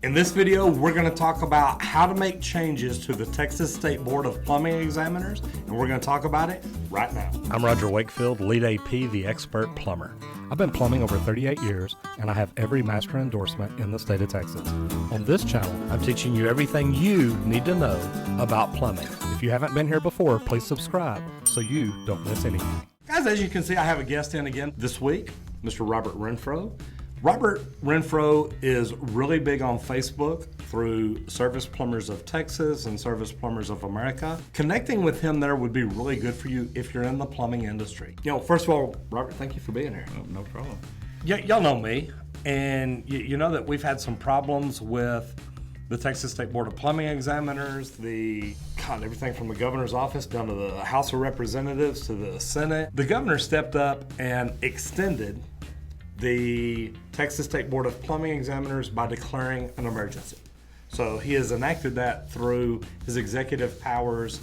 In this video, we're going to talk about how to make changes to the Texas State Board of Plumbing Examiners, and we're going to talk about it right now. I'm Roger Wakefield, Lead AP, the Expert Plumber. I've been plumbing over 38 years, and I have every master endorsement in the state of Texas. On this channel, I'm teaching you everything you need to know about plumbing. If you haven't been here before, please subscribe so you don't miss anything. Guys, as you can see, I have a guest in again this week, Mr. Robert Renfro. Robert Renfro is really big on Facebook through Service Plumbers of Texas and Service Plumbers of America. Connecting with him there would be really good for you if you're in the plumbing industry. You know, first of all, Robert, thank you for being here. No problem. Y'all know me, and you know that we've had some problems with the Texas State Board of Plumbing Examiners, everything from the governor's office down to the House of Representatives to the Senate. The governor stepped up and extended the Texas State Board of Plumbing Examiners by declaring an emergency. So he has enacted that through his executive powers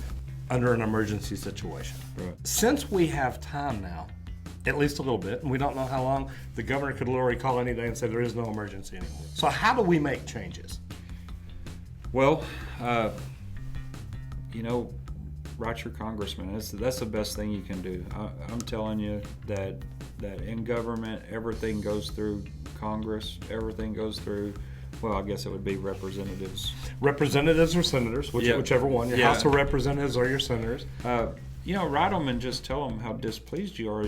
under an emergency situation. Right. Since we have time now, at least a little bit, and we don't know how long, the governor could literally call any day and say there is no emergency anymore. So how do we make changes? Well, write your congressman. That's the best thing you can do. I'm telling you that in government, everything goes through Congress. Everything goes through, well, I guess it would be representatives. Representatives or senators, whichever one. Your House of Representatives or your senators. Write them and just tell them how displeased you are.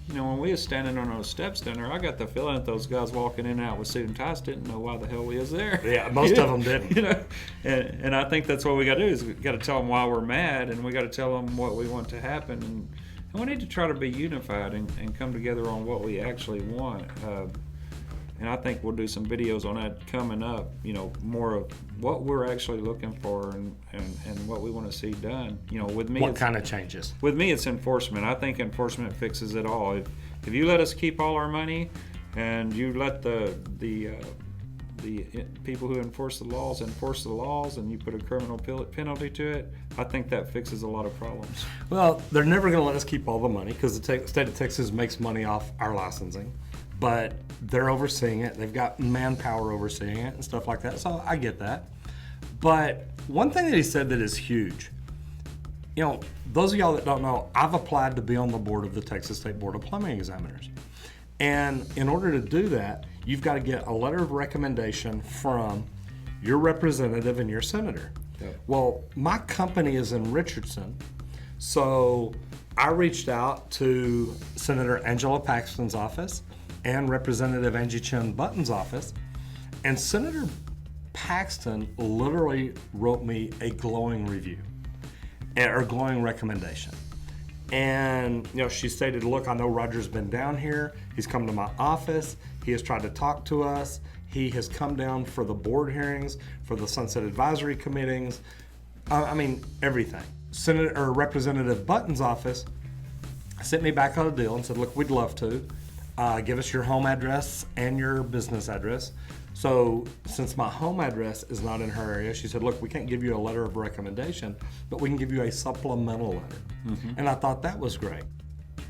When we was standing on those steps down there, I got the feeling that those guys walking in and out with suit and ties didn't know why the hell we was there. Yeah, most of them didn't. And I think that's what we got to do is we got to tell them why we're mad, and we got to tell them what we want to happen, and we need to try to be unified and come together on what we actually want. And I think we'll do some videos on that coming up. More of what we're actually looking for and what we want to see done. With me, what kind of changes? With me, it's enforcement. I think enforcement fixes it all. If you let us keep all our money, and you let the people who enforce the laws, and you put a criminal penalty to it, I think that fixes a lot of problems. Well, they're never going to let us keep all the money because the state of Texas makes money off our licensing. But they're overseeing it. They've got manpower overseeing it and stuff like that. So I get that. But one thing that he said that is huge, those of y'all that don't know, I've applied to be on the board of the Texas State Board of Plumbing Examiners. And in order to do that, you've got to get a letter of recommendation from your representative and your senator. Yep. Well, my company is in Richardson, so I reached out to Senator Angela Paxton's office and Representative Angie Chen Button's office, and Senator Paxton literally wrote me a glowing review or glowing recommendation. And she stated, look, I know Roger's been down here. He's come to my office. He has tried to talk to us. He has come down for the board hearings, for the Sunset Advisory Committees. Everything. Representative Button's office sent me back on a deal and said, look, we'd love to. Give us your home address and your business address. So since my home address is not in her area, she said, look, we can't give you a letter of recommendation, but we can give you a supplemental letter. Mm-hmm. And I thought that was great.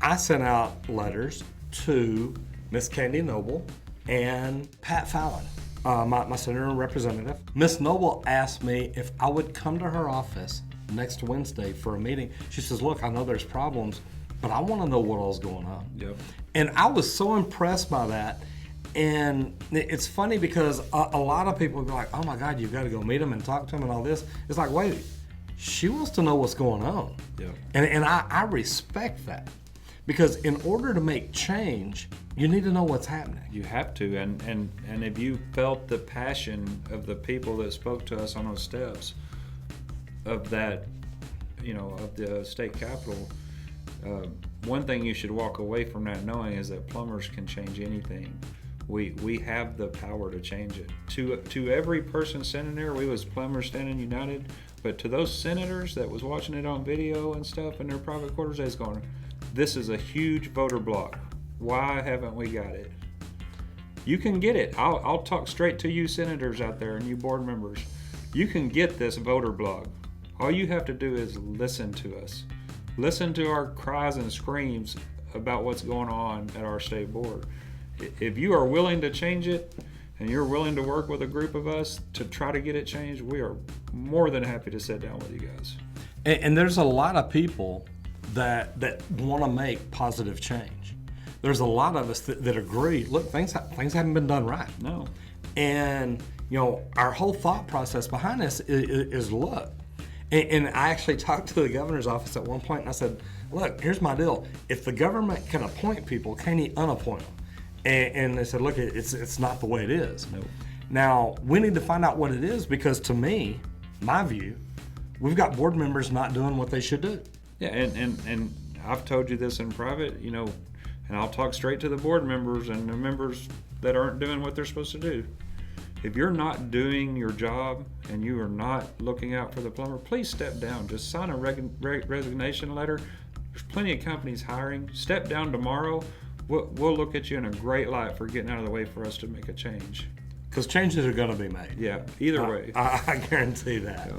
I sent out letters to Miss Candy Noble and Pat Fallon, my senator and representative. Miss Noble asked me if I would come to her office next Wednesday for a meeting. She says, look, I know there's problems, but I want to know what all's going on. Yep. And I was so impressed by that. And it's funny because a lot of people would be like, oh my God, you've got to go meet them and talk to them and all this. It's like, wait, she wants to know what's going on. Yep. And I respect that. Because in order to make change, you need to know what's happening. You have to. And if you felt the passion of the people that spoke to us on those steps of that, of the state capitol, one thing you should walk away from that knowing is that plumbers can change anything. We have the power to change it. To every person sitting there, we was plumbers standing united. But to those senators that was watching it on video and stuff in their private quarters, they was going, this is a huge voter block. Why haven't we got it? You can get it. I'll talk straight to you senators out there and you board members. You can get this voter block. All you have to do is listen to us. Listen to our cries and screams about what's going on at our state board. If you are willing to change it, and you're willing to work with a group of us to try to get it changed, we are more than happy to sit down with you guys. And there's a lot of people that want to make positive change. There's a lot of us that agree, look, things haven't been done right. No. And, our whole thought process behind this is look. And I actually talked to the governor's office at one point, and I said, look, here's my deal. If the government can appoint people, can he unappoint them? And they said, look, it's not the way it is. Nope. Now, we need to find out what it is, because to me, my view, we've got board members not doing what they should do. Yeah, and I've told you this in private, and I'll talk straight to the board members and the members that aren't doing what they're supposed to do. If you're not doing your job and you are not looking out for the plumber, please step down. Just sign a resignation letter. There's plenty of companies hiring. Step down tomorrow. We'll look at you in a great light for getting out of the way for us to make a change. Because changes are going to be made. Yeah, either way. I guarantee that.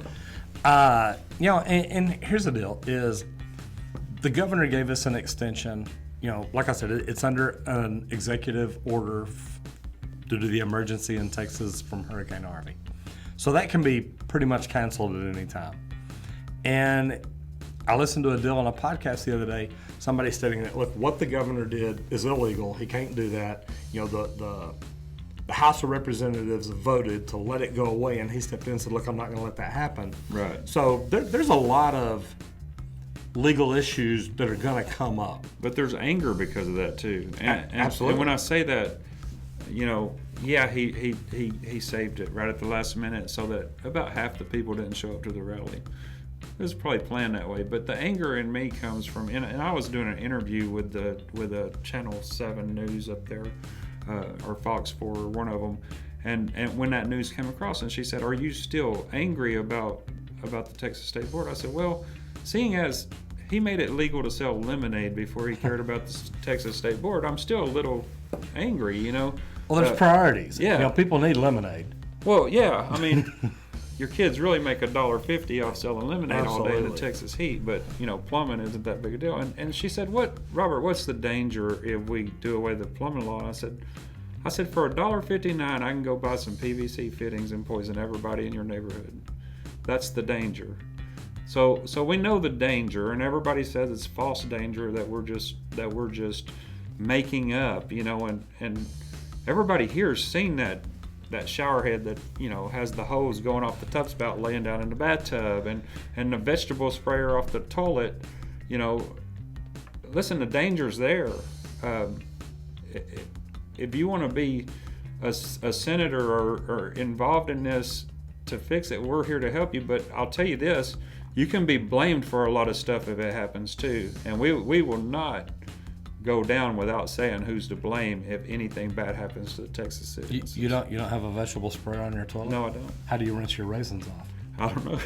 Yeah. And here's the deal, is the governor gave us an extension. Like I said, it's under an executive order due to the emergency in Texas from Hurricane Harvey. So that can be pretty much canceled at any time. And I listened to a deal on a podcast the other day, somebody stating that, look, what the governor did is illegal. He can't do that. The House of Representatives voted to let it go away, and he stepped in and said, look, I'm not going to let that happen. Right. So there's a lot of legal issues that are going to come up. But there's anger because of that too. Absolutely. And when I say that, yeah, he saved it right at the last minute so that about half the people didn't show up to the rally. It was probably planned that way, but the anger in me comes from, and I was doing an interview with a Channel 7 News up there, or Fox 4, one of them, and when that news came across, and she said, "Are you still angry about the Texas State Board?" I said, "Well, seeing as he made it legal to sell lemonade before he cared about the Texas State Board, I'm still a little angry, Well, there's priorities. Yeah. People need lemonade. Well, yeah, I mean, your kids really make $1.50 off selling lemonade all day in the Absolutely. Texas heat, but plumbing isn't that big a deal. And she said, Robert, what's the danger if we do away with the plumbing law? And I said, for $1.59, I can go buy some PVC fittings and poison everybody in your neighborhood. That's the danger. So we know the danger, and everybody says it's false danger that we're just making up, and everybody here's seen that shower head that has the hose going off the tub spout laying down in the bathtub, and the vegetable sprayer off the toilet. Listen, the danger's there. If you want to be a senator or involved in this to fix it, we're here to help you. But I'll tell you this, you can be blamed for a lot of stuff if it happens too, and we will not go down without saying who's to blame if anything bad happens to the Texas citizens. You don't have a vegetable sprayer on your toilet? No, I don't. How do you rinse your raisins off? I don't know.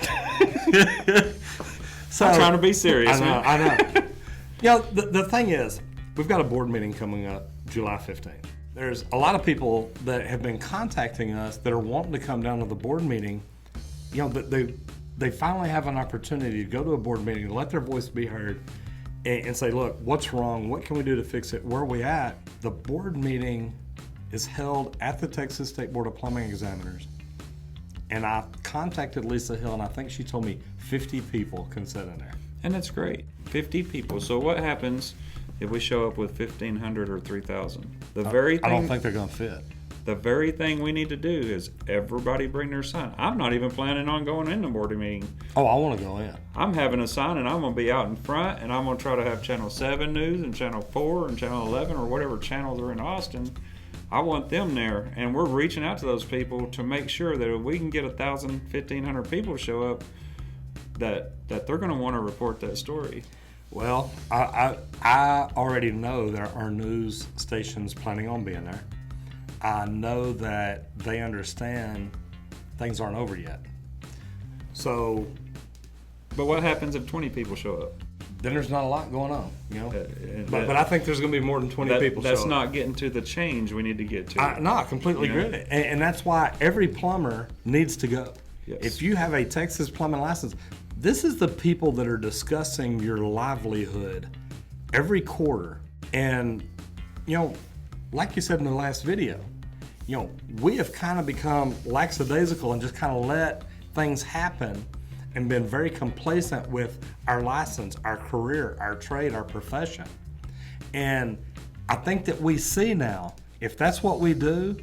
So, I'm trying to be serious. I know. The thing is, we've got a board meeting coming up July 15th. There's a lot of people that have been contacting us that are wanting to come down to the board meeting. They finally have an opportunity to go to a board meeting, let their voice be heard, and say, look, what's wrong? What can we do to fix it? Where are we at? The board meeting is held at the Texas State Board of Plumbing Examiners. And I contacted Lisa Hill, and I think she told me 50 people can sit in there. And that's great. 50 people. So what happens if we show up with 1,500 or 3,000? I don't think they're going to fit. The very thing we need to do is everybody bring their sign. I'm not even planning on going in the board meeting. Oh, I want to go in. I'm having a sign, and I'm going to be out in front, and I'm going to try to have Channel 7 News and Channel 4 and Channel 11 or whatever channels are in Austin. I want them there, and we're reaching out to those people to make sure that if we can get 1,000, 1,500 people to show up, that they're going to want to report that story. Well, I already know there are news stations planning on being there. I know that they understand things aren't over yet. So, but what happens if 20 people show up? Then there's not a lot going on, But I think there's going to be more than 20 people show up. That's not getting to the change we need to get to. I completely agree. And that's why every plumber needs to go. Yes. If you have a Texas plumbing license, this is the people that are discussing your livelihood every quarter. And, like you said in the last video, we have kind of become lackadaisical and just kind of let things happen and been very complacent with our license, our career, our trade, our profession. And I think that we see now, if that's what we do,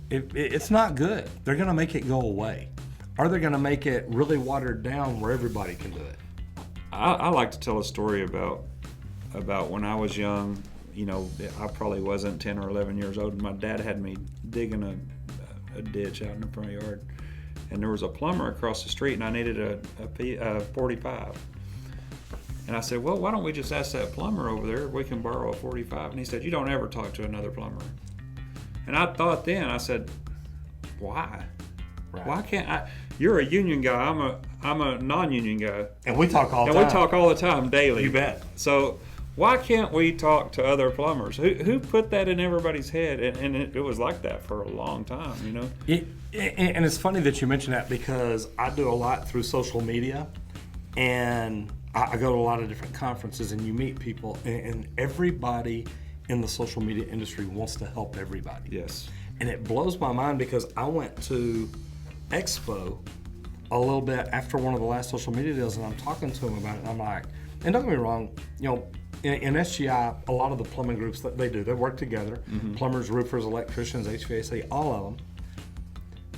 it's not good. They're going to make it go away. Or they're going to make it really watered down where everybody can do it. I like to tell a story about when I was young. I probably wasn't 10 or 11 years old, and my dad had me digging a ditch out in the front yard. And there was a plumber across the street, and I needed a 45. And I said, well, why don't we just ask that plumber over there if we can borrow a 45? And he said, you don't ever talk to another plumber. And I thought then, I said, why? Right. Why can't I? You're a union guy. I'm a non-union guy. And we talk all the time. And we talk all the time, daily. You bet. So why can't we talk to other plumbers? Who put that in everybody's head? And it was like that for a long time, And it's funny that you mention that, because I do a lot through social media, and I go to a lot of different conferences, and you meet people, and everybody in the social media industry wants to help everybody. Yes. And it blows my mind, because I went to Expo a little bit after one of the last social media deals, and I'm talking to them about it, and I'm like, and don't get me wrong, in SGI, a lot of the plumbing groups that they work together, plumbers, roofers, electricians, HVAC, all of them.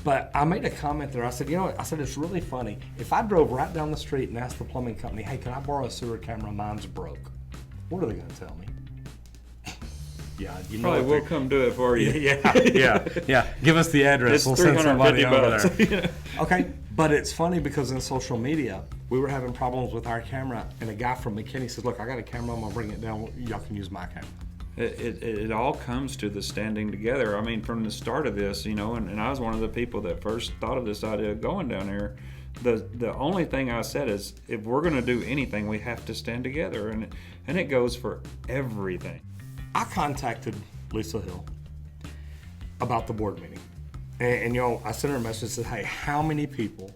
But I made a comment there. I said, it's really funny. If I drove right down the street and asked the plumbing company, hey, can I borrow a sewer camera? Mine's broke. What are they going to tell me? Yeah, probably we'll come do it for you. Yeah. Give us the address. It's we'll send somebody over there. Okay, but it's funny, because in social media, we were having problems with our camera, and a guy from McKinney says, look, I got a camera, I'm going to bring it down, y'all can use my camera. It all comes to the standing together. I mean, from the start of this, and I was one of the people that first thought of this idea of going down there. The only thing I said is, if we're going to do anything, we have to stand together, and it goes for everything. I contacted Lisa Hill about the board meeting, and I sent her a message and said, hey, how many people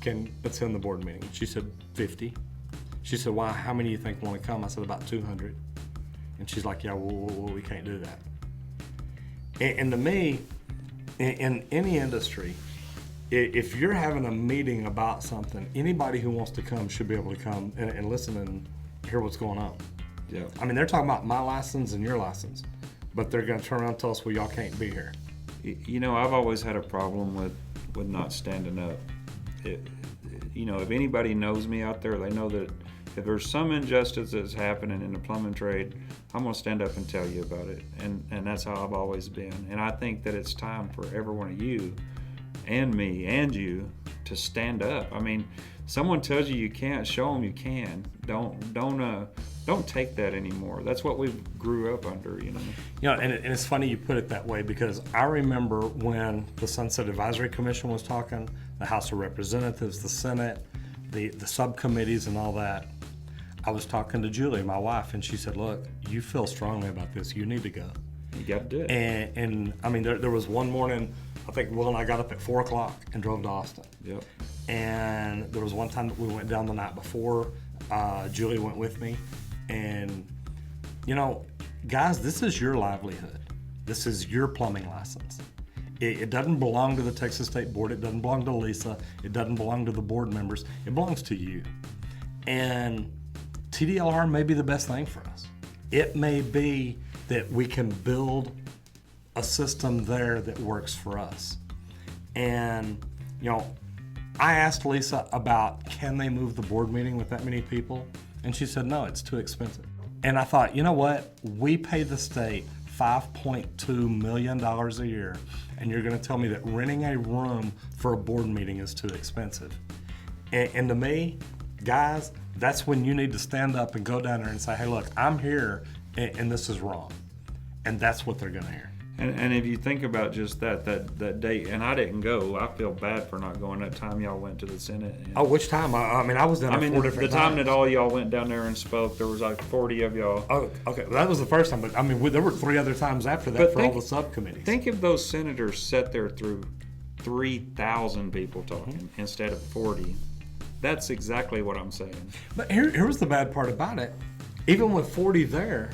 can attend the board meeting? She said 50. She said, why? How many do you think want to come? I said, about 200. And she's like, yeah, well, we can't do that. And to me, in any industry, if you're having a meeting about something, anybody who wants to come should be able to come and listen and hear what's going on. Yeah. I mean, they're talking about my license and your license, but they're going to turn around and tell us, well, y'all can't be here. I've always had a problem with not standing up. If anybody knows me out there, they know that if there's some injustice that's happening in the plumbing trade, I'm going to stand up and tell you about it. And that's how I've always been. And I think that it's time for every one of you and me and you to stand up. I mean, someone tells you can't, show them you can. Don't take that anymore. That's what we grew up under, And it's funny you put it that way, because I remember when the Sunset Advisory Commission was talking, the House of Representatives, the Senate, the subcommittees and all that. I was talking to Julie, my wife, and she said, look, you feel strongly about this. You need to go. You got to do it. And I mean, there was one morning, I think Will and I got up at 4 o'clock and drove to Austin. Yep. And there was one time that we went down the night before. Julie went with me. And, guys, this is your livelihood. This is your plumbing license. It doesn't belong to the Texas State Board. It doesn't belong to Lisa. It doesn't belong to the board members. It belongs to you. And TDLR may be the best thing for us. It may be that we can build a system there that works for us. And, I asked Lisa about, can they move the board meeting with that many people? And she said, no, it's too expensive. And I thought, you know what? We pay the state $5.2 million a year, and you're going to tell me that renting a room for a board meeting is too expensive. And to me, guys, that's when you need to stand up and go down there and say, hey, look, I'm here, and this is wrong. And that's what they're going to hear. And if you think about just that date, and I didn't go, I feel bad for not going that time y'all went to the Senate. Oh, which time? I mean, I was down there 4 different times. The time that all y'all went down there and spoke, there was like 40 of y'all. Oh, okay. Well, that was the first time, but I mean, there were 3 other times after that all the subcommittees. Think if those senators sat there through 3,000 people talking instead of 40. That's exactly what I'm saying. But here was the bad part about it. Even with 40 there,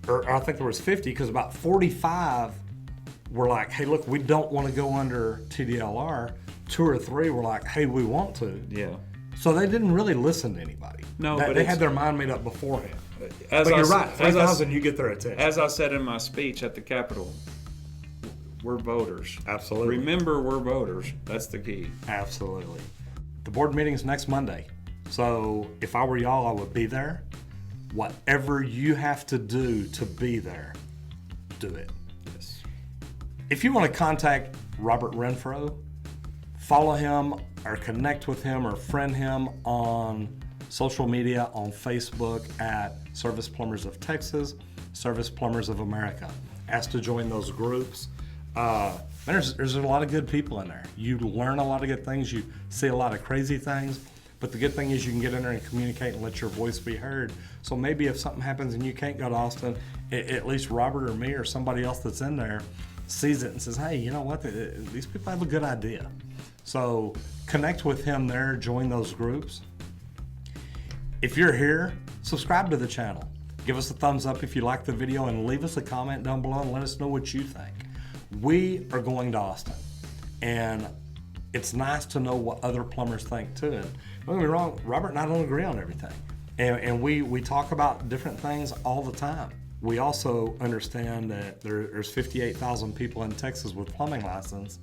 or I think there was 50, because about 45 were like, hey, look, we don't want to go under TDLR. 2 or 3 were like, hey, we want to. Yeah. So they didn't really listen to anybody. No, they but had their mind made up beforehand. As But I you're s- right, as I s- 3,000, you get their attention. As I said in my speech at the Capitol, we're voters. Absolutely. Remember, we're voters. That's the key. Absolutely. The board meeting's next Monday. So if I were y'all, I would be there. Whatever you have to do to be there, do it. Yes. If you want to contact Robert Renfro, follow him or connect with him or friend him on social media on Facebook at Service Plumbers of Texas, Service Plumbers of America. Ask to join those groups. There's a lot of good people in there. You learn a lot of good things. You see a lot of crazy things. But the good thing is you can get in there and communicate and let your voice be heard. So maybe if something happens and you can't go to Austin, at least Robert or me or somebody else that's in there sees it and says, hey, you know what? These people have a good idea. So connect with him there, join those groups. If you're here, subscribe to the channel. Give us a thumbs up if you like the video and leave us a comment down below and let us know what you think. We are going to Austin, and it's nice to know what other plumbers think too. And don't get me wrong, Robert and I don't agree on everything. And we talk about different things all the time. We also understand that there's 58,000 people in Texas with plumbing license,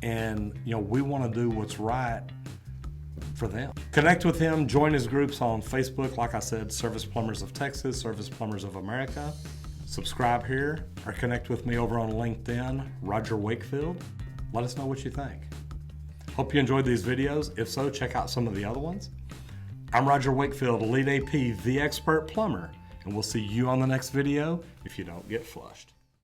and we want to do what's right for them. Connect with him, join his groups on Facebook, like I said, Service Plumbers of Texas, Service Plumbers of America. Subscribe here or connect with me over on LinkedIn, Roger Wakefield. Let us know what you think. Hope you enjoyed these videos. If so, check out some of the other ones. I'm Roger Wakefield, Lead AP, the Expert Plumber, and we'll see you on the next video if you don't get flushed.